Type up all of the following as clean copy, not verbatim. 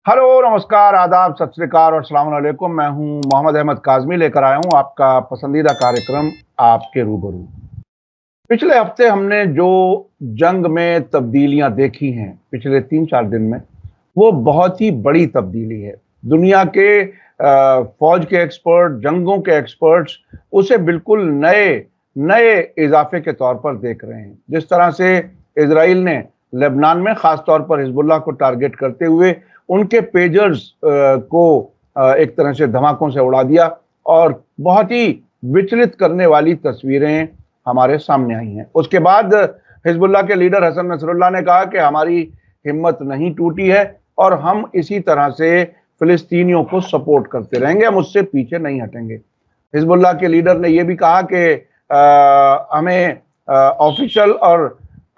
Hello, नमस्कार, आदाब, सत श्री अकाल और अस्सलाम वालेकुम। मैं हूं मोहम्मद अहमद काज़मी, लेकर आया हूं आपका पसंदीदा कार्यक्रम आपके रूबरू। पिछले हफ्ते हमने जो जंग में तब्दीलियां देखी हैं पिछले 3-4 दिन में, वो बहुत ही बड़ी तब्दीली है। दुनिया के फौज के एक्सपर्ट, जंगों के एक्सपर्ट्स उसे बिल्कुल नए नए इजाफे के तौर पर देख रहे हैं। जिस तरह से इजराइल ने लेबनान में खास तौर पर हिजबुल्लाह को टारगेट करते हुए उनके पेजर्स को एक तरह से धमाकों से उड़ा दिया और बहुत ही विचलित करने वाली तस्वीरें हमारे सामने आई हैं। उसके बाद हिजबुल्लाह के लीडर हसन नसरुल्लाह ने कहा कि हमारी हिम्मत नहीं टूटी है और हम इसी तरह से फिलिस्तीनियों को सपोर्ट करते रहेंगे, हम उससे पीछे नहीं हटेंगे। हिजबुल्लाह के लीडर ने यह भी कहा कि हमें ऑफिशियल और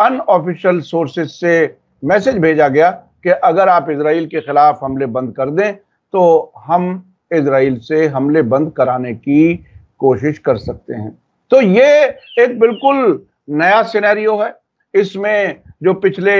अनऑफिशियल सोर्सेज से मैसेज भेजा गया कि अगर आप इजराइल के खिलाफ हमले बंद कर दें तो हम इजराइल से हमले बंद कराने की कोशिश कर सकते हैं। तो ये एक बिल्कुल नया सिनेरियो है। इसमें जो पिछले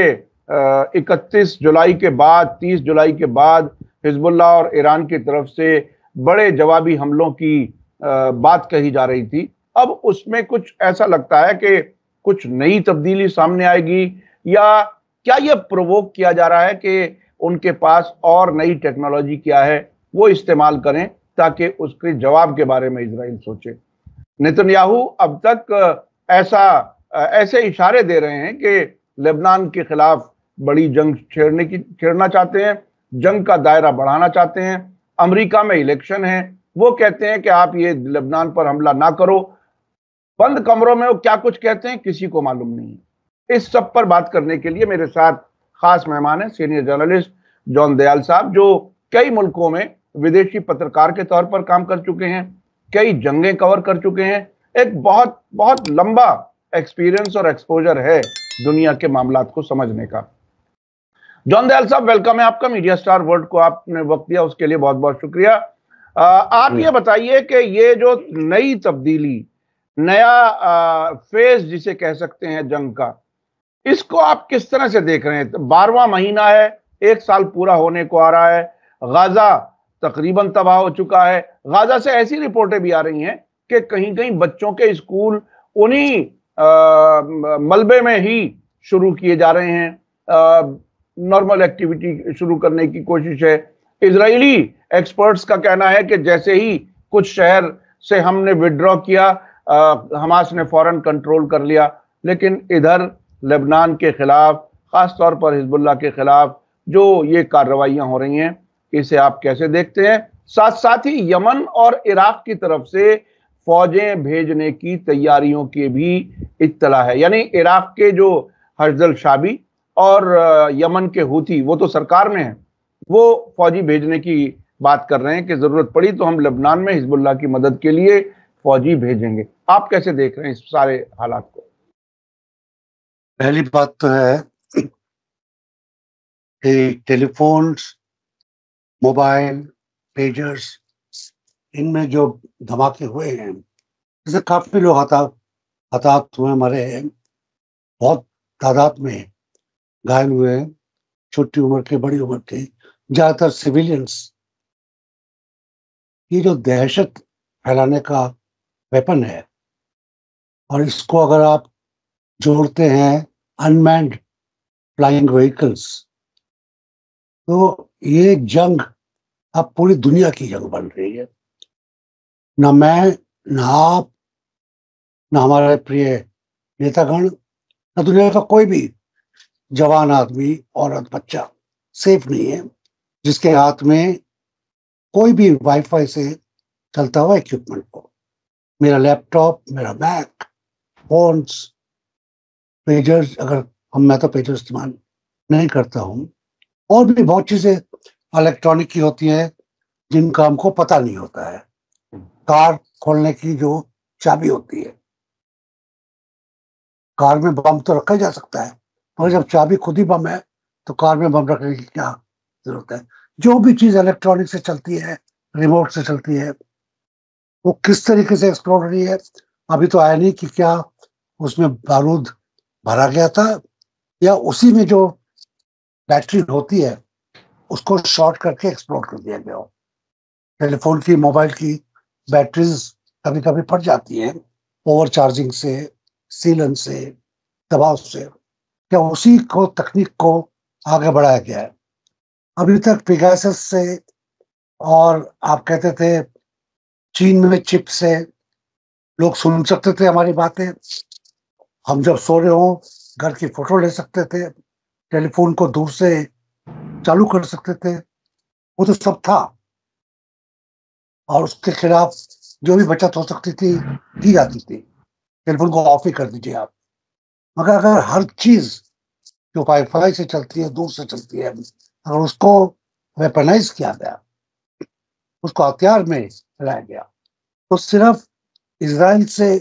31 जुलाई के बाद, 30 जुलाई के बाद हिजबुल्लाह और ईरान की तरफ से बड़े जवाबी हमलों की बात कही जा रही थी, अब उसमें कुछ ऐसा लगता है कि कुछ नई तब्दीली सामने आएगी, या क्या यह प्रोवोक किया जा रहा है कि उनके पास और नई टेक्नोलॉजी क्या है वो इस्तेमाल करें ताकि उसके जवाब के बारे में इजराइल सोचे। नेतन्याहू अब तक ऐसे इशारे दे रहे हैं कि लेबनान के खिलाफ बड़ी जंग छेड़ना चाहते हैं, जंग का दायरा बढ़ाना चाहते हैं। अमेरिका में इलेक्शन है, वो कहते हैं कि आप ये लेबनान पर हमला ना करो। बंद कमरों में वो क्या कुछ कहते हैं किसी को मालूम नहीं है। इस सब पर बात करने के लिए मेरे साथ खास मेहमान हैं, सीनियर जर्नलिस्ट जॉन दयाल साहब, जो कई मुल्कों में विदेशी पत्रकार के तौर पर काम कर चुके हैं, कई जंगें कवर कर चुके हैं, एक बहुत बहुत लंबा एक्सपीरियंस और एक्सपोजर है दुनिया के मामलात को समझने का। जॉन दयाल साहब, वेलकम है आपका मीडिया स्टार वर्ल्ड को। आपने वक्त दिया उसके लिए बहुत बहुत शुक्रिया। आप ये बताइए कि ये जो नई तब्दीली, नया फेज जिसे कह सकते हैं जंग का, इसको आप किस तरह से देख रहे हैं? 12वां महीना है, 1 साल पूरा होने को आ रहा है, गाजा तकरीबन तबाह हो चुका है। गाजा से ऐसी रिपोर्टें भी आ रही हैं कि कहीं कहीं बच्चों के स्कूल उन्हीं मलबे में ही शुरू किए जा रहे हैं, नॉर्मल एक्टिविटी शुरू करने की कोशिश है। इजरायली एक्सपर्ट्स का कहना है कि जैसे ही कुछ शहर से हमने विड्रॉ किया, हमास ने फौरन कंट्रोल कर लिया। लेकिन इधर लेबनान के खिलाफ, खास तौर पर हिजबुल्लाह के खिलाफ जो ये कार्रवाइयां हो रही हैं, इसे आप कैसे देखते हैं? साथ साथ ही यमन और इराक की तरफ से फौजें भेजने की तैयारियों की भी इत्तला है। यानी इराक के जो हर्जल शाबी और यमन के हूथी, वो तो सरकार में है, वो फौजी भेजने की बात कर रहे हैं कि जरूरत पड़ी तो हम लेबनान में हिजबुल्लाह की मदद के लिए फौजी भेजेंगे। आप कैसे देख रहे हैं इस सारे हालात को? पहली बात तो है कि टेलीफोन्स, मोबाइल, पेजर्स, इनमें जो धमाके हुए हैं, इससे काफी लोग हताहत हुए, मरे हैं, बहुत तादाद में घायल हुए हैं, छोटी उम्र के, बड़ी उम्र के, ज्यादातर सिविलियंस। ये जो दहशत फैलाने का वेपन है, और इसको अगर आप जोड़ते हैं अनमैन्ड फ्लाइंग व्हीकल्स, तो ये जंग अब पूरी दुनिया की जंग बन रही है। ना मैं, ना आप, ना हमारे प्रिय नेतागण, ना दुनिया का कोई भी जवान आदमी, औरत, बच्चा सेफ नहीं है जिसके हाथ में कोई भी वाईफाई से चलता हुआ इक्विपमेंट हो। मेरा लैपटॉप, मेरा मैक, फोन्स, पेजर्स, मैं तो पेजर इस्तेमाल नहीं करता हूँ, और भी बहुत चीजें इलेक्ट्रॉनिक की होती है जिनका हमको पता नहीं होता है। कार खोलने की जो चाबी होती है, कार में बम तो रखा जा सकता है, मगर जब चाबी खुद ही बम है तो कार में बम रखने की क्या जरूरत है? जो भी चीज इलेक्ट्रॉनिक से चलती है, रिमोट से चलती है, वो किस तरीके से एक्सप्लोर हो रही है, अभी तो आया नहीं कि क्या उसमें बारूद भरा गया था, या उसी में जो बैटरी होती है उसको शॉर्ट करके एक्सप्लोड कर दिया गया हो। टेलीफोन की, मोबाइल की बैटरीज कभी कभी फट जाती हैं ओवर चार्जिंग से, सीलन से, दबाव से। क्या उसी को, तकनीक को आगे बढ़ाया गया है। अभी तक पेगासस से, और आप कहते थे चीन में चिप से लोग सुन सकते थे हमारी बातें। हम जब सो रहे हो घर की फोटो ले सकते थे, टेलीफोन को दूर से चालू कर सकते थे। वो तो सब था, और उसके खिलाफ जो भी बचत हो सकती थी की जाती थी। टेलीफोन को ऑफ ही कर दीजिए आप। मगर अगर हर चीज जो वाईफाई से चलती है, दूर से चलती है, अगर उसको वेपनाइज किया गया, उसको हथियार में लाया गया, तो सिर्फ इसराइल से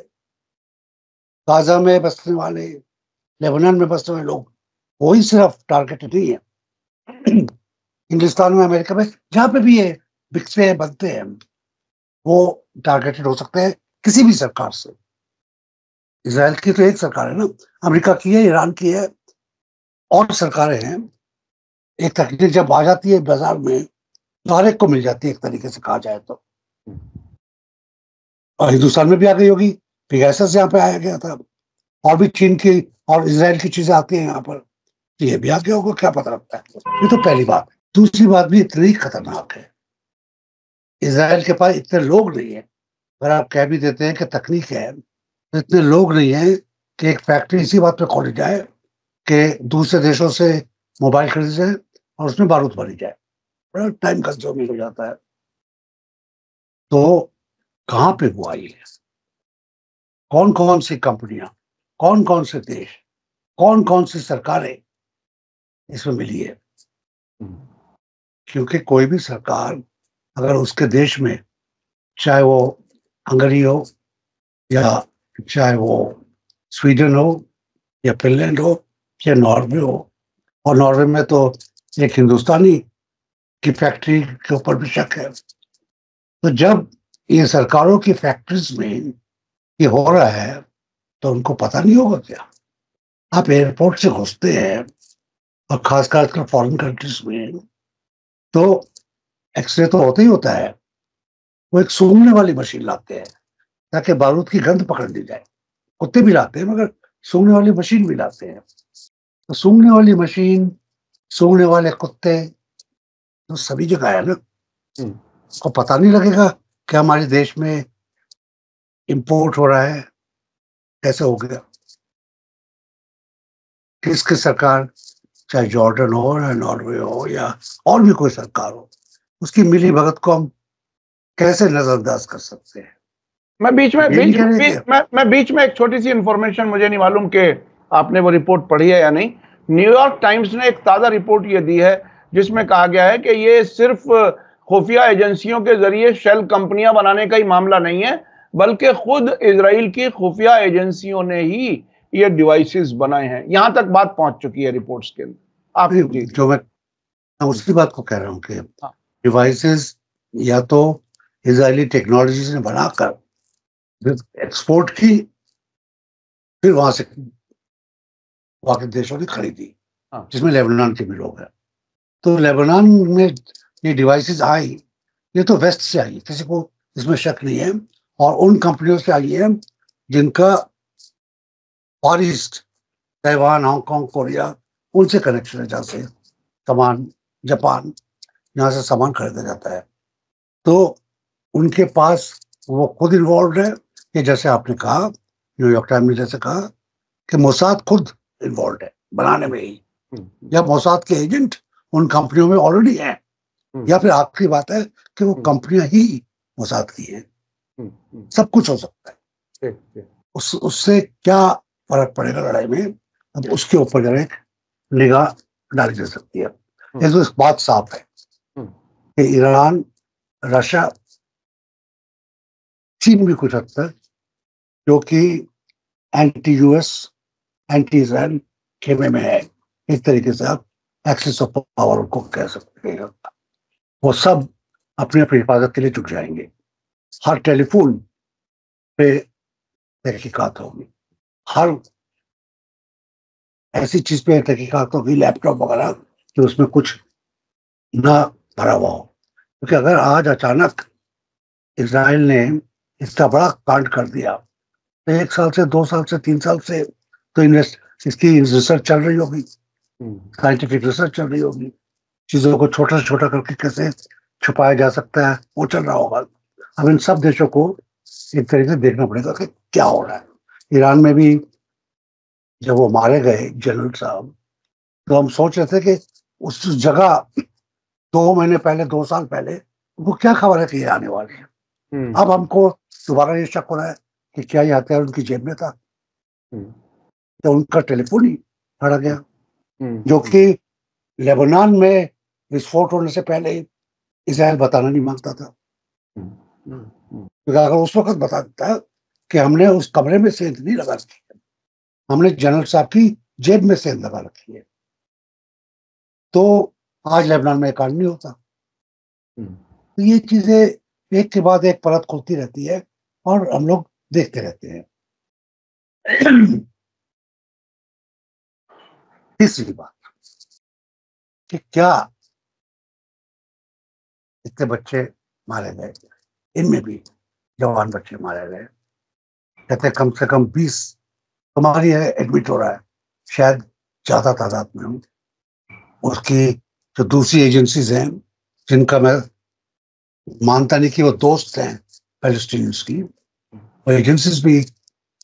गाजा में बसने वाले, लेबनान में बसने वाले लोग, वही सिर्फ टारगेट नहीं है। हिंदुस्तान में, अमेरिका में, जहां पे भी ये बिकते हैं, बनते हैं, वो टारगेटेड हो सकते हैं किसी भी सरकार से। इसराइल की तो एक सरकार है ना, अमेरिका की है, ईरान की है, और सरकारें हैं। एक तकनीक जब आ जाती है बाजार में, तो हर एक को मिल जाती है, एक तरीके से कहा जाए तो। और हिंदुस्तान में भी आ गई होगी, पेगासस यहाँ पे आया गया था, और भी चीन की और इसराइल की चीजें आती हैं यहाँ पर, तो ये भी आ गया होगा, क्या पता लगता है। ये तो पहली बात है। दूसरी बात भी इतनी खतरनाक है, इसराइल के पास इतने लोग नहीं है। अगर आप कह भी देते हैं कि तकनीक है, तो इतने लोग नहीं है कि एक फैक्ट्री इसी बात पे खोली जाए कि दूसरे देशों से मोबाइल खरीदे जाए और उसमें बारूद भरी जाए। बड़ा टाइम कंज्यूमिंग हो जाता है। तो कहाँ पे हुआ ये? कौन कौन सी कंपनियां, कौन कौन से देश, कौन कौन सी सरकारें इसमें मिली है? क्योंकि कोई भी सरकार, अगर उसके देश में, चाहे वो हंगरी हो, या चाहे वो स्वीडन हो, या फिनलैंड हो, या नॉर्वे हो, और नॉर्वे में तो एक हिंदुस्तानी की फैक्ट्री के ऊपर भी शक है। तो जब ये सरकारों की फैक्ट्रीज में ये हो रहा है, तो उनको पता नहीं होगा क्या? आप एयरपोर्ट से घुसते हैं, और खासकर आजकल फॉरेन कंट्रीज में, तो एक्सरे तो होता ही होता है। वो एक सूंघने वाली मशीन लाते हैं ताकि बारूद की गंध पकड़ ली जाए। कुत्ते भी लाते हैं, मगर सूंघने वाली मशीन भी लाते हैं। तो सूंघने वाली मशीन, सूंघने वाले कुत्ते तो सभी जगह है ना। उसको पता नहीं लगेगा कि हमारे देश में इंपोर्ट हो रहा है, कैसे हो गया? किसकी सरकार, चाहे जॉर्डन हो, या नॉर्वे हो, या और भी कोई सरकार हो, उसकी मिली भगत को हम कैसे नजरअंदाज कर सकते हैं? मैं बीच में ये नहीं बीच कह रहे में कि मैं बीच में एक छोटी सी इंफॉर्मेशन, मुझे नहीं मालूम कि आपने वो रिपोर्ट पढ़ी है या नहीं। न्यूयॉर्क टाइम्स ने एक ताज़ा रिपोर्ट ये दी है, जिसमें कहा गया है कि ये सिर्फ खुफिया एजेंसियों के जरिए शेल कंपनियां बनाने का ही मामला नहीं है, बल्कि खुद इजराइल की खुफिया एजेंसियों ने ही ये डिवाइसेस बनाए हैं। यहां तक बात पहुंच चुकी है रिपोर्ट्स के अंदर। आप जी जो मैं उसी बात को कह रहा हूँ कि हाँ। डिवाइसेस या तो इजरायली टेक्नोलॉजी ने बनाकर एक्सपोर्ट की, फिर वहां से वहां के देशों ने खरीदी, हाँ। जिसमें लेबनान के भी लोग हैं। तो लेबनान में ये डिवाइसेस आई, ये तो वेस्ट से आई, किसी को इसमें शक नहीं है। और उन कंपनियों से आई है जिनका for east, Taiwan, Hong Kong, Korea, उनसे कनेक्शन है, जहाँ से सामान, जापान, यहाँ से सामान खरीदा जाता है। तो उनके पास वो खुद इन्वॉल्व है, कि जैसे आपने कहा, न्यूयॉर्क टाइम्स ने जैसे कहा कि मोसाद खुद इन्वॉल्व है बनाने में ही, या मोसाद के एजेंट उन कंपनियों में ऑलरेडी हैं, या फिर आखिरी बात है कि वो कंपनियां ही मोसाद की हैं। सब कुछ हो सकता है। उससे क्या फर्क पड़ेगा लड़ाई में, अब उसके ऊपर जरा एक निगाह डाली जा सकती है। ये तो इस बात साफ है कि ईरान, रशिया, चीन भी कुछ हद तक, जो कि एंटी यूएस, एंटी इसराइल खेमे में है, एक तरीके से आप एक्सेस ऑफ पावर को कह सकते हैं, वो सब अपनी अपनी हिफाजत के लिए झुक जाएंगे। हर टेलीफोन पे तहकीकात होगी, हर ऐसी चीज पे तहकीकात होगी, लैपटॉप वगैरह, कि उसमें कुछ ना भरा हुआ हो। क्योंकि अगर आज अचानक इसराइल ने इतना बड़ा कांड कर दिया तो 1 साल से 2 साल से 3 साल से तो इन्वेस्ट इसकी रिसर्च चल रही होगी, साइंटिफिक रिसर्च चल रही होगी, चीजों को छोटा से छोटा करके कैसे छुपाया जा सकता है वो चल रहा होगा। अब इन सब देशों को एक तरीके से देखना पड़ेगा कि क्या हो रहा है। ईरान में भी जब वो मारे गए जनरल साहब, तो हम सोच रहे थे कि उस जगह 2 महीने पहले 2 साल पहले वो क्या खबर है कि ये आने वाले हैं। अब हमको दोबारा ये शक हो रहा है कि क्या ये हथियार उनकी जेब में था, तो उनका टेलीफोन ही फड़ा गया, जो कि लेबनान में विस्फोट होने से पहले ही इसराइल बताना नहीं मांगता था। क्योंकि अगर उस वक्त बता देता कि हमने उस कमरे में सेंध नहीं लगा रखी है, हमने जनरल साहब की जेब में सेंध लगा रखी है, तो आज लेबनान में कांड नहीं होता। तो ये चीजें एक के बाद एक परत खुलती रहती है और हम लोग देखते रहते हैं। तीसरी बात कि क्या इतने बच्चे मारे गए, इनमें भी जवान बच्चे मारे गए, कहते कम से कम 20 हमारी है, एडमिट हो रहा है, शायद ज्यादा तादाद में हूँ। उसकी जो दूसरी एजेंसीज हैं जिनका मैं मानता नहीं कि वो दोस्त हैं पैलेस्टीनियंस की, वो एजेंसीज भी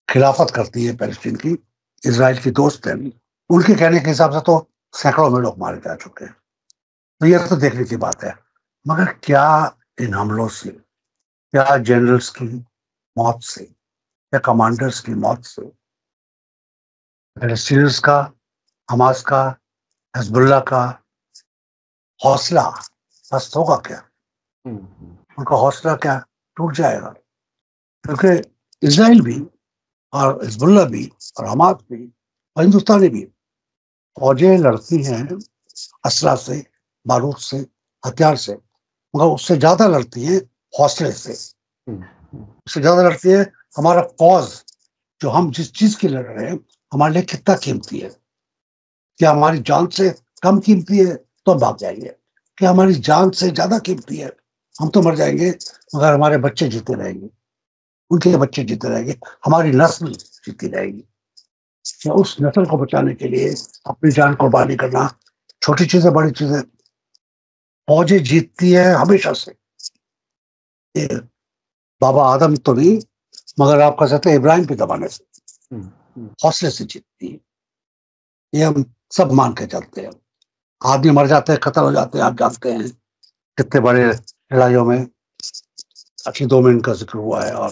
खिलाफत करती है पैलेस्टीन की, इजराइल की दोस्त हैं, उनके कहने के हिसाब से तो सैकड़ों में लोग मारे जा चुके हैं। तो यह तो देखने की बात है। मगर क्या इन हमलों से, क्या जनरल्स की मौत से या कमांडर्स की मौत से पैलेस्टीनियंस का, हमास का, हिजबुल्लाह का हौसला पस्त होगा क्या? उनका हौसला क्या टूट जाएगा? क्योंकि इसराइल भी और हिजबुल्लाह भी और हमास भी और हिंदुस्तानी भी फौजें लड़ती हैं असला से, बारूद से, हथियार से, मगर उससे ज्यादा लड़ती हैं हौसले से, उससे ज्यादा लड़ती है हमारा कॉज, जो हम जिस चीज की लड़ रहे हैं हमारे लिए कितना कीमती है। क्या हमारी जान से कम कीमती है तो हम भाग जाएंगे, क्या हमारी जान से ज्यादा कीमती है हम तो मर जाएंगे, मगर हमारे बच्चे जीते रहेंगे, उनके बच्चे जीते रहेंगे, हमारी नस्ल जीती रहेगी। या उस नस्ल को बचाने के लिए अपनी जान कुर्बानी करना, छोटी चीजें बड़ी चीजें, फौजें जीतती है हमेशा से। ये बाबा आदम तो नहीं, मगर आप कह सकते हैं इब्राहिम के जमाने से हौसले से जीतती है। ये हम सब मान के चलते हैं। आदमी मर जाते हैं, कत्ल हो जाते हैं, आप जानते हैं कितने बड़े लड़ाइयों में अकीदों में इनका जिक्र हुआ है और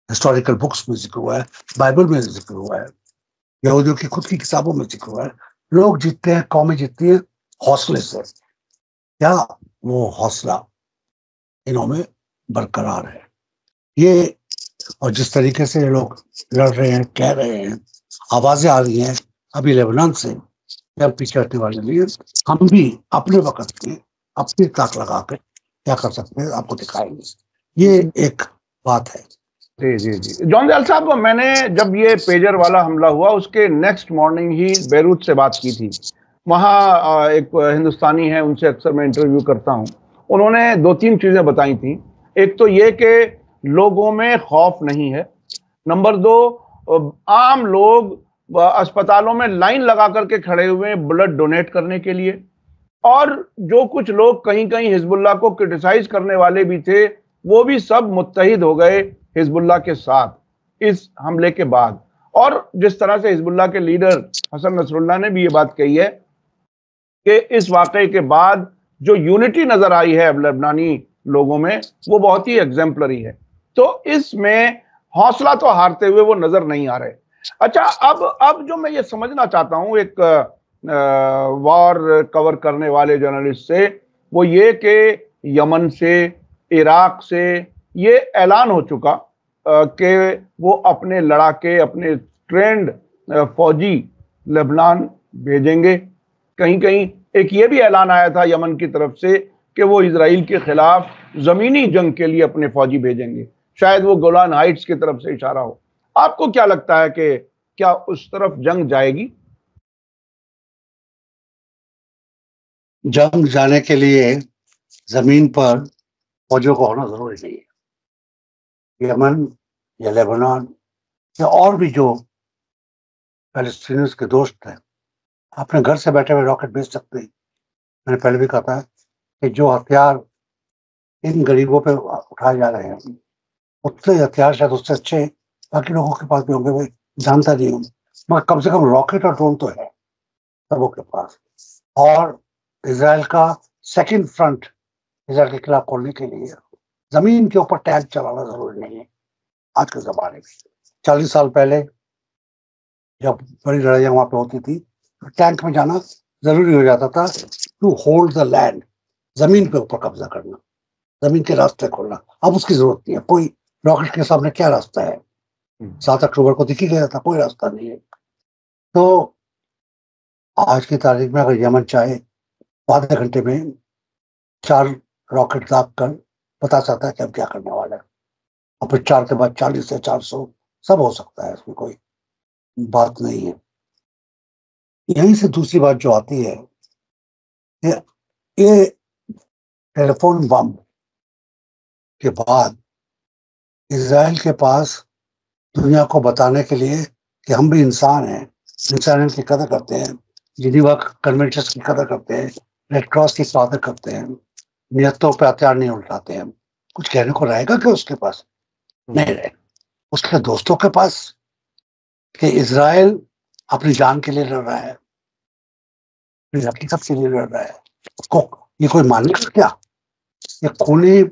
हिस्टोरिकल बुक्स में जिक्र हुआ है, बाइबल में जिक्र हुआ है, यहूदियों की खुद की किताबों में जिक्र हुआ है। लोग जीतते हैं, कौमें जीतती हैं हौसले से। क्या वो हौसला इन्हों में बरकरार है? ये और जिस तरीके से ये लोग लड़ रहे हैं, कह रहे हैं, आवाजें आ रही हैं अभी लेबनान से, हम पीछे हटने वाले नहीं हैं। हम भी अपने वक्त में अपनी ताक लगा के क्या कर सकते हैं आपको दिखाएंगे। ये एक बात है। जी जी जी, जॉन दयाल साहब, मैंने जब ये पेजर वाला हमला हुआ उसके नेक्स्ट मॉर्निंग ही बेरूत से बात की थी। वहाँ एक हिंदुस्तानी है, उनसे अक्सर मैं इंटरव्यू करता हूँ। उन्होंने 2-3 चीजें बताई थी। एक तो ये कि लोगों में खौफ नहीं है। नंबर 2, आम लोग अस्पतालों में लाइन लगा करके खड़े हुए हैं ब्लड डोनेट करने के लिए। और जो कुछ लोग कहीं कहीं हिजबुल्लाह को क्रिटिसाइज करने वाले भी थे, वो भी सब मुत्तहिद हो गए हिजबुल्लाह के साथ इस हमले के बाद। और जिस तरह से हिजबुल्लाह के लीडर हसन नसरुल्लाह ने भी ये बात कही है कि इस वाकये के बाद जो यूनिटी नजर आई है अब लेबनानी लोगों में, वो बहुत ही एग्जाम्पलरी है। तो इसमें हौसला तो हारते हुए वो नजर नहीं आ रहे। अच्छा, अब जो मैं ये समझना चाहता हूं एक वॉर कवर करने वाले जर्नलिस्ट से, वो ये कि यमन से, इराक से ये ऐलान हो चुका कि वो अपने लड़ाके, अपने ट्रेंड फौजी लेबनान भेजेंगे। कहीं कहीं एक ये भी ऐलान आया था यमन की तरफ से कि वो इजराइल के खिलाफ जमीनी जंग के लिए अपने फौजी भेजेंगे। शायद वो गोलान हाइट्स की तरफ से इशारा हो। आपको क्या लगता है कि क्या उस तरफ जंग जाएगी? जंग जाने के लिए जमीन पर फौजों का होना जरूरी नहीं है। यमन या लेबनान या और भी जो पैलेस्टीनियंस के दोस्त हैं, अपने घर से बैठे हुए रॉकेट भेज सकते हैं। मैंने पहले भी कहा था कि जो हथियार इन गरीबों पे उठाए जा रहे हैं, उतने हथियार शायद उससे अच्छे बाकी लोगों के पास भी होंगे, वो जानता नहीं हूँ, मगर कम से कम रॉकेट और ड्रोन तो है सबों के पास। और इसराइल का सेकंड फ्रंट इसराइल के खिलाफ खोलने के लिए जमीन के ऊपर टैंक चलाना जरूरी नहीं है आज के जमाने में। 40 साल पहले जब बड़ी लड़ाइयाँ वहां पे होती थी तो टैंक में जाना जरूरी हो जाता था, टू होल्ड द लैंड, जमीन पे ऊपर कब्जा करना, जमीन के रास्ते खोलना। अब उसकी जरूरत नहीं है। कोई रॉकेट के सामने क्या रास्ता है? 7 अक्टूबर को दिख ही गया था, कोई रास्ता नहीं है। तो आज की तारीख में अगर यमन चाहे तो आधे घंटे में 4 रॉकेट दाग कर बता सकता है कि अब क्या करने वाला है, और फिर 4 के बाद 40 से 400 सब हो सकता है, इसमें कोई बात नहीं है। यहीं से दूसरी बात जो आती है, ये ये टेलीफोन बम के बाद इसराइल के पास दुनिया को बताने के लिए कि हम भी इंसान हैं, इंसानियत की कदर करते हैं, जिनीवा कन्वेंशन की कदर करते हैं, रेड क्रॉस की कदर करते हैं, नियतों पे हथियार नहीं उठाते हैं, कुछ कहने को रहेगा क्या उसके पास? नहीं रहे। उसके दोस्तों के पास कि इसराइल अपनी जान के लिए लड़ रहा है, अपनी हकीकत के लिए लड़ रहा है, उसको ये कोई मानेगा क्या? ये खूनी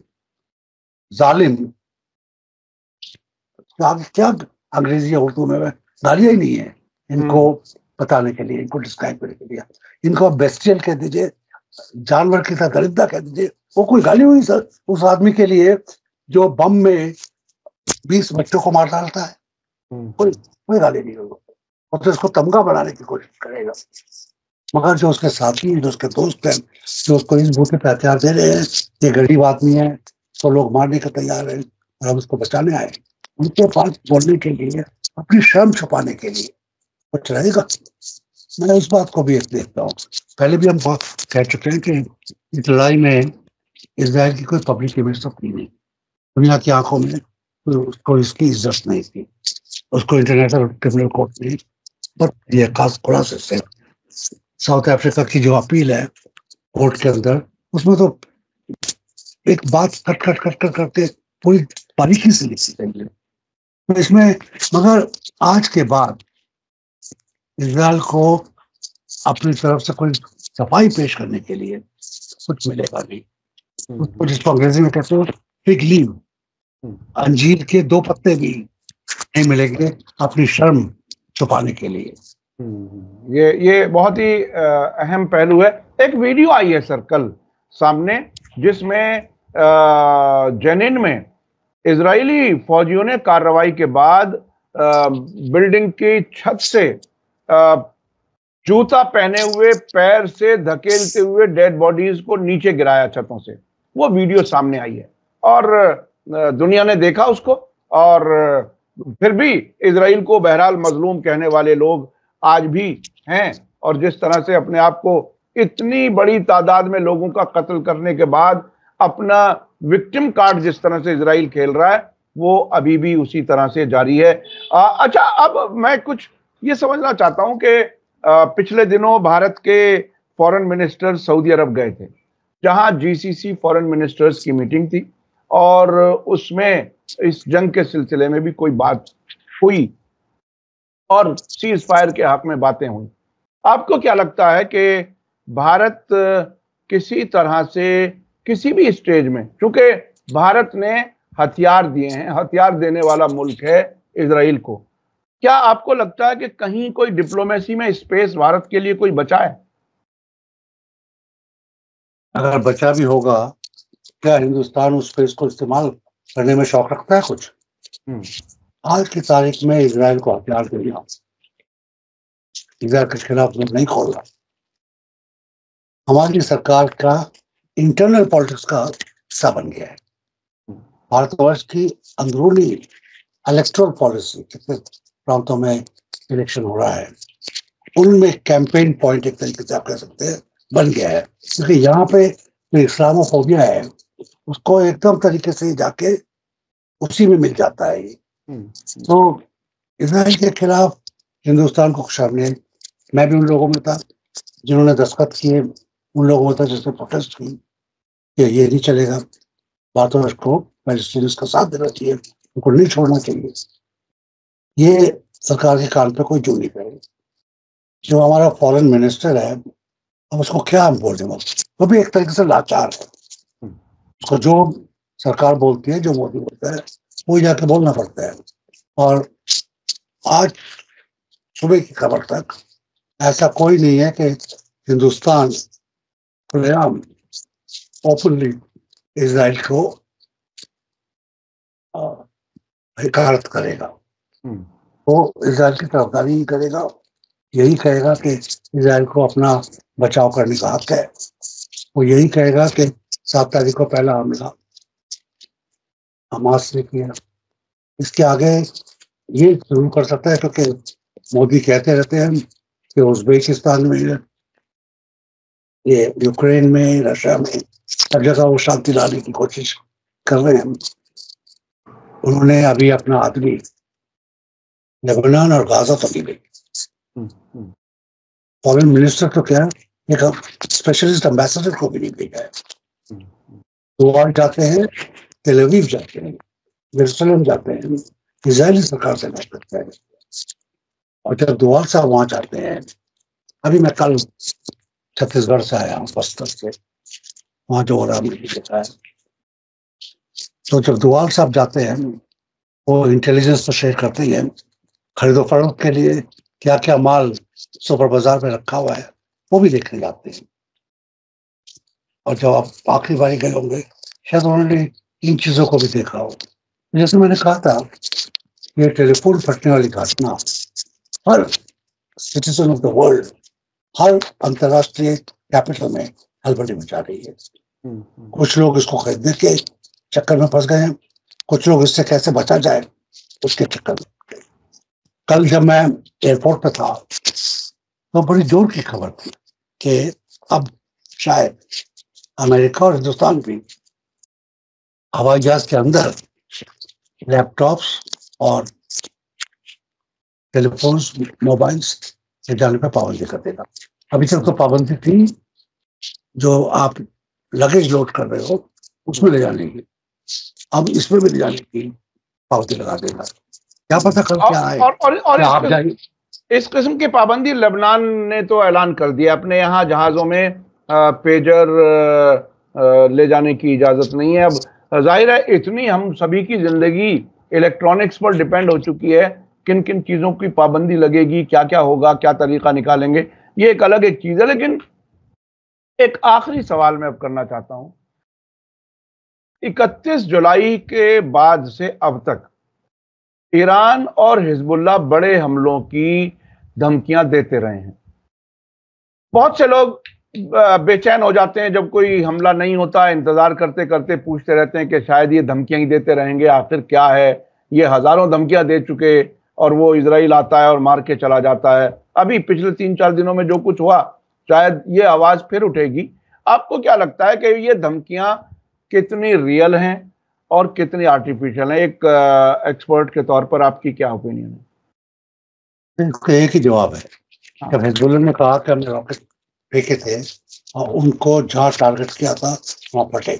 जालिम, क्या अंग्रेजी या उर्दू में गालियां ही नहीं है इनको बताने के लिए, इनको डिस्क्राइब करने के लिए। इनको बेस्टियल कह दीजिए, जानवर की तरह दरिंदा कह दीजिए, वो कोई गाली हुई सर उस आदमी के लिए जो बम में 20 बच्चों को मार डालता है? कोई गाली नहीं होगी। वो तो इसको तमगा बनाने की कोशिश करेगा। मगर जो उसके साथी हैं, जो उसके दोस्त हैं, जो उसको इस बूते पे हथियार दे रहे हैं, ये गरीब आदमी है तो लोग मारने को तैयार है और हम उसको बचाने आए, उनके पास बोलने के लिए, अपनी शर्म छुपाने के लिए कुछ रहेगा? मैं उस बात को भी एक देखता हूँ। पहले भी हम बहुत कह चुके हैं कि इस लड़ाई में इसराइल की कोई पब्लिक इमेज तो थी नहीं, दुनिया की आंखों में उसको इसकी इज्जत नहीं थी, उसको इंटरनेशनल क्रिमिनल कोर्ट ने पर ये खास खुलासे से साउथ अफ्रीका की जो अपील है कोर्ट के अंदर, उसमें तो एक बात कट कट कट कट करके पूरी बारीकी से लिखी गई है। तो इसमें मगर आज के बाद इजराइल को अपनी तरफ से कोई सफाई पेश करने के लिए कुछ मिलेगा नहीं। उसको जिसको अंग्रेजी में कहते हैं फिग लीव, अंजीर के 2 पत्ते भी नहीं मिलेंगे अपनी शर्म छुपाने के लिए। ये बहुत ही अहम पहलू है। एक वीडियो आई है सर कल सामने, जिसमें जेनिन में इजरायली फौजियों ने कार्रवाई के बाद बिल्डिंग की छत से जूता पहने हुए पैर से धकेलते हुए डेड बॉडीज को नीचे गिराया छतों से। वो वीडियो सामने आई है और दुनिया ने देखा उसको। और फिर भी इजराइल को बहरहाल मजलूम कहने वाले लोग आज भी हैं। और जिस तरह से अपने आप को इतनी बड़ी तादाद में लोगों का कत्ल करने के बाद अपना विक्टिम कार्ड जिस तरह से इजराइल खेल रहा है, वो अभी भी उसी तरह से जारी है। अच्छा, अब मैं कुछ ये समझना चाहता हूं कि पिछले दिनों भारत के फॉरेन मिनिस्टर सऊदी अरब गए थे, जहां जीसीसी फॉरेन मिनिस्टर्स की मीटिंग थी और उसमें इस जंग के सिलसिले में भी कोई बात हुई और सीज फायर के हक में बातें हुई। आपको क्या लगता है कि भारत किसी तरह से किसी भी स्टेज में, क्योंकि भारत ने हथियार दिए हैं, हथियार देने वाला मुल्क है इजराइल को, क्या आपको लगता है कि कहीं कोई डिप्लोमेसी में स्पेस भारत के लिए कोई बचा है? अगर बचा भी होगा, क्या हिंदुस्तान उस स्पेस को इस्तेमाल करने में शौक रखता है कुछ? आज की तारीख में इजराइल को हथियार देना, इजराइल के खिलाफ मुंह नहीं खोलना, हमारी सरकार का इंटरनल पॉलिटिक्स का हिस्सा बन गया है। भारतवर्ष की अंदरूनी इलेक्टोरल पॉलिसी, कितने प्रांतों में इलेक्शन हो रहा है, उनमें कैंपेन पॉइंट एक तरीके से आप कह सकते हैं बन गया है, क्योंकि यहाँ पे जो इस्लामोफोबिया है उसको एकदम तरीके से जाके उसी में मिल जाता है ये। तो इसराइल के खिलाफ हिंदुस्तान को सामने, मैं भी उन लोगों में था जिन्होंने दस्तखत किए, उन लोगों में था जिसने प्रोटेस्ट की कि ये नहीं चलेगा, भारत को पैलेस्टीनियंस का साथ देना चाहिए, उनको नहीं छोड़ना चाहिए। ये सरकार के कान पे कोई जू नहीं पड़ेगी। जो हमारा फॉरेन मिनिस्टर है, अब उसको क्या हम बोल दें, वो भी एक तरीके से लाचार है। उसको जो सरकार बोलती है, जो मोदी बोलता है, वो जाके बोलना पड़ता है। और आज सुबह की खबर तक ऐसा कोई नहीं है कि हिंदुस्तान खुलेआम ओपनली इजराइल को हिकारत करेगा। वो इजराइल की तरफदारी ही करेगा, यही कहेगा कि इजराइल को अपना बचाव करने का हक है। वो यही कहेगा कि 7 तारीख को पहला हमला हमास ने किया। इसके आगे ये जरूर कर सकता है, क्योंकि मोदी कहते रहते हैं कि उज्बेकिस्तान में, ये यूक्रेन में, रशिया में, सब जगह वो शांति लाने की कोशिश कर रहे हैं। उन्होंने अभी अपना आदमी लेबनान और गाजा तक ले गए। फॉरेन मिनिस्टर तो क्या, एक स्पेशलिस्ट एम्बेसडर को भी नहीं भेजा है। तो वहां जाते हैं, तेल अवीव जाते हैं, यरूशलेम जाते हैं, इजरायली सरकार से बात करते हैं। और जब दोवाल साहब वहां जाते हैं, अभी मैं कल छत्तीसगढ़ से आया हूँ, बस्तर से, वहां जो हो रहा मैंने देखा है। तो जब दोवाल साहब जाते हैं, वो इंटेलिजेंस तो शेयर करते ही हैं, खरीदो फरोख्त के लिए क्या क्या माल सुपर बाजार में रखा हुआ है वो भी देखने जाते हैं। और जब आप आखिरी बारी गए होंगे, शायद उन्होंने इन चीजों को भी देखा हो। जैसे मैंने कहा था, ये टेलीफोन फटने वाली घटना हर सिटीजन ऑफ द वर्ल्ड, हर अंतरराष्ट्रीय कैपिटल में हलबली मचा रही है। कुछ लोग इसको खरीदने के चक्कर में फंस गए हैं, कुछ लोग इससे कैसे बचा जाए उसके चक्कर में। कल जब मैं एयरपोर्ट पे था तो बड़ी जोर की खबर थी कि अब शायद अमेरिका और हिंदुस्तान भी हवाई जहाज के अंदर लैपटॉप्स और टेलीफोन्स, मोबाइल्स ले जाने पर पाबंदी कर देगा। अभी तक तो पाबंदी थी जो आप लगेज लोड कर रहे हो उसमें ले जाने की, अब इसमें भी ले जाने की पाबंदी लगा देगा। क्या पता कल क्या आए। और आप जाइए, इस किस्म की पाबंदी लेबनान ने तो ऐलान कर दिया, अपने यहाँ जहाजों में पेजर ले जाने की इजाजत नहीं है। अब जाहिर है इतनी हम सभी की जिंदगी इलेक्ट्रॉनिक्स पर डिपेंड हो चुकी है, किन किन चीजों की पाबंदी लगेगी, क्या क्या होगा, क्या तरीका निकालेंगे, ये एक चीज है। लेकिन एक आखिरी सवाल मैं अब करना चाहता हूं। 31 जुलाई के बाद से अब तक ईरान और हिजबुल्लाह बड़े हमलों की धमकियां देते रहे हैं। बहुत से लोग बेचैन हो जाते हैं जब कोई हमला नहीं होता, इंतजार करते करते पूछते रहते हैं कि शायद ये धमकियां ही देते रहेंगे, आखिर क्या है, ये हजारों धमकियां दे चुके और वो इजराइल आता है और मार के चला जाता है। अभी पिछले 3-4 दिनों में जो कुछ हुआ, शायद ये आवाज फिर उठेगी। आपको क्या लगता है कि ये धमकियां कितनी रियल हैं और कितनी आर्टिफिशियल हैं? एक एक्सपर्ट के तौर पर आपकी क्या ओपिनियन है? एक ही जवाब है। जब हिजबुल्लाह ने कहा कि हमने रॉकेट फेंके थे और उनको जहां टारगेट किया था वहां फटे,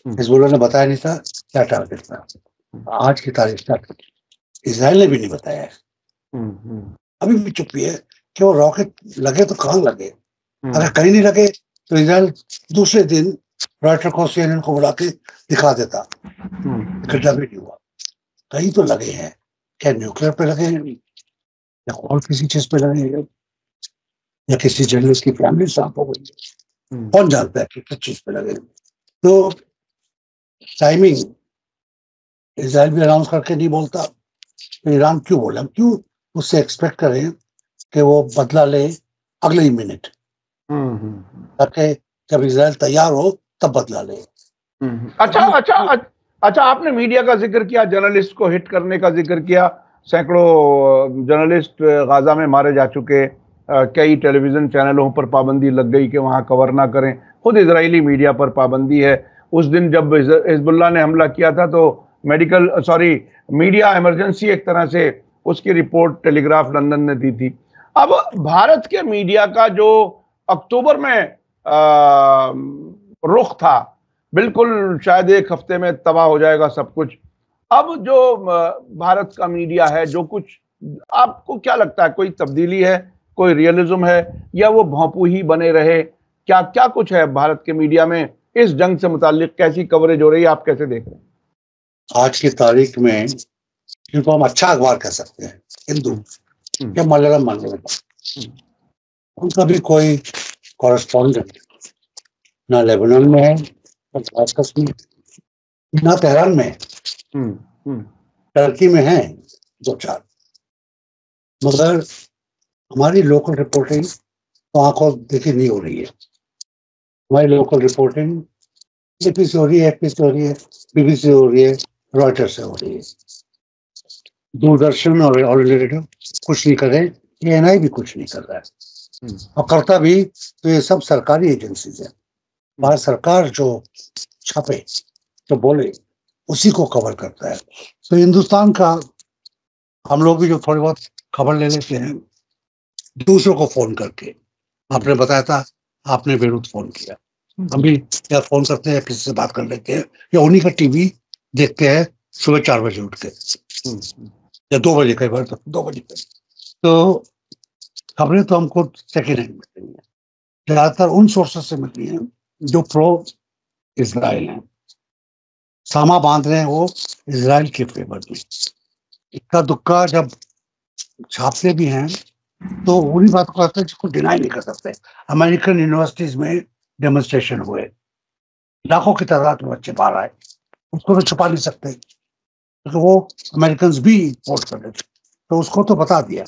हिजबुल्लाह ने बताया नहीं था क्या टारगेट था। आज की तारीख तक इजराइल ने भी नहीं बताया है। अभी भी चुप्पी है कि वो रॉकेट लगे तो कहां लगे। अगर कहीं नहीं लगे तो इजराइल दूसरे दिन रॉयटर को, CNN को बुला के दिखा देता, गड्ढा भी नहीं हुआ। कहीं तो लगे हैं, क्या न्यूक्लियर पे लगे हैं या और किसी चीज पे लगे हैं, या किसी जर्नलिस्ट की फैमिली साफ हो गई, कौन जानता है कि किस चीज पे लगे। तो टाइमिंग इजराइल भी अनाउंस करके नहीं बोलता तो ईरान क्यों बोला, क्यों उससे एक्सपेक्ट करें कि वो बदला ले अगले ही मिनट, ताकि जब इजराइल तैयार हो तब बदला ले। अच्छा, आपने मीडिया का जिक्र किया, जर्नलिस्ट को हिट करने का जिक्र किया। सैकड़ों जर्नलिस्ट गाजा में मारे जा चुके, कई टेलीविज़न चैनलों पर पाबंदी लग गई कि वहाँ कवर ना करें। खुद इजरायली मीडिया पर पाबंदी है। उस दिन जब हिजबुल्लाह ने हमला किया था तो मीडिया इमरजेंसी एक तरह से उसकी रिपोर्ट टेलीग्राफ लंदन ने दी थी। अब भारत के मीडिया का जो अक्टूबर में रुख था, बिल्कुल शायद एक हफ्ते में तबाह हो जाएगा सब कुछ। अब जो भारत का मीडिया है, जो कुछ आपको क्या लगता है, कोई तब्दीली है, कोई रियलिज्म है, या वो भोंपू ही बने रहे? क्या क्या कुछ है भारत के मीडिया में इस जंग से मुताल्लिक? कैसी कवरेज हो रही है, आप कैसे देख रहे हैं? आज की तारीख में जिनको हम अच्छा अखबार कह सकते हैं, हिंदू या मलयालम माध्यम, उनका भी कोई कॉरेस्पॉन्डेंट ना लेबनान में है, ना दामास्कस में, ना तेहरान में है, टर्की में है दो चार। मगर हमारी लोकल रिपोर्टिंग तो आंखों देखी नहीं हो रही है। हमारी लोकल रिपोर्टिंग एपीसी हो रही है, एफपी से हो रही है, बीबीसी हो रही है, रॉयटर्स से हो रही है। दूरदर्शन और ऑल इंडिया रेडियो कुछ नहीं कर रहे, एएनआई भी कुछ नहीं कर रहा है। और करता भी तो ये सब सरकारी एजेंसीज है। भारत सरकार जो छापे, जो बोले, उसी को कवर करता है। तो हिंदुस्तान का हम लोग भी जो थोड़ी बहुत खबर ले लेते हैं दूसरों को फोन करके। आपने बताया था, आपने बेरूत फोन किया, हम भी या फोन करते हैं, किसी से बात कर लेते हैं, या उन्हीं का टीवी देखते हैं सुबह 4 बजे उठ के, या 2 बजे, कई बार तो 2 बजे। तो खबरें तो हमको सेकेंड हैंड मिल रही है, ज्यादातर उन सोर्सेस से मिल रही है जो प्रो इजराइल है, सामा बांध रहे हैं वो इजराइल के फेवर में। इक्का दुक्का जब छापते भी हैं तो उन्हीं बात को कहते हैं जिसको डिनाई नहीं कर सकते। अमेरिकन यूनिवर्सिटीज में डेमोन्स्ट्रेशन हुए, लाखों की तादाद में बच्चे बाहर आए, उसको तो छुपा नहीं सकते क्योंकि वो अमेरिकन भी वोट कर रहे थे, तो उसको तो बता दिया।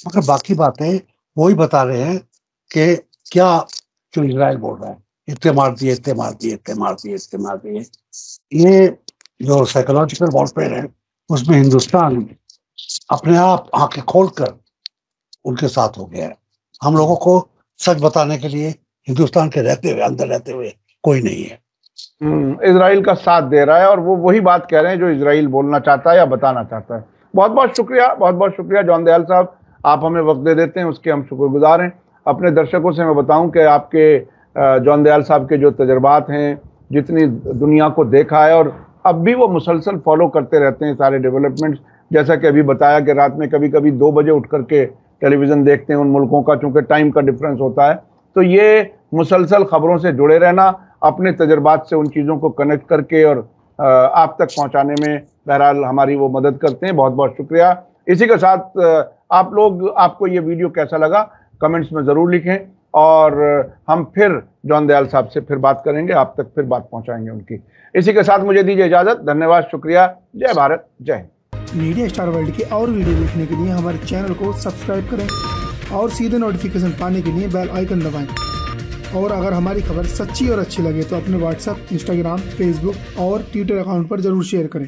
मगर बाकी बातें वही बता रहे हैं कि क्या जो इजराइल बोल रहा है, इतने मार दिए, इतने मार दिए, इतने मार दिए, इतने मार दिए। ये जो साइकोलॉजिकल वॉरफेयर है उसमें हिंदुस्तान अपने आप आंखें खोलकर उनके साथ हो गया है। हम लोगों को सच बताने के लिए हिंदुस्तान के रहते हुए, अंदर रहते हुए कोई नहीं है। इजराइल का साथ दे रहा है और वो वही बात कह रहे हैं जो इजराइल बोलना चाहता है या बताना चाहता है। बहुत बहुत शुक्रिया जॉन दयाल साहब, आप हमें वक्त दे देते हैं, उसके हम शुक्रगुजार हैं। अपने दर्शकों से मैं बताऊं कि आपके जॉन दयाल साहब के जो तजर्बात हैं, जितनी दुनिया को देखा है, और अब भी वो मुसलसल फॉलो करते रहते हैं सारे डेवलपमेंट्स। जैसा कि अभी बताया कि रात में कभी कभी 2 बजे उठ करके टेलीविज़न देखते हैं उन मुल्कों का, चूँकि टाइम का डिफरेंस होता है। तो ये मुसलसल खबरों से जुड़े रहना, अपने तजर्बात से उन चीज़ों को कनेक्ट करके और आप तक पहुंचाने में बहरहाल हमारी वो मदद करते हैं। बहुत बहुत शुक्रिया। इसी के साथ आपको ये वीडियो कैसा लगा कमेंट्स में ज़रूर लिखें, और हम फिर जॉन दयाल साहब से फिर बात करेंगे, आप तक फिर बात पहुंचाएंगे उनकी। इसी के साथ मुझे दीजिए इजाज़त। धन्यवाद, शुक्रिया। जय भारत, जय हिंद। मीडिया स्टार वर्ल्ड के और वीडियो देखने के लिए हमारे चैनल को सब्सक्राइब करें और सीधे नोटिफिकेशन पाने के लिए बेल आइकन दबाएं। और अगर हमारी खबर सच्ची और अच्छी लगे तो अपने व्हाट्सएप, इंस्टाग्राम, फेसबुक और ट्विटर अकाउंट पर जरूर शेयर करें।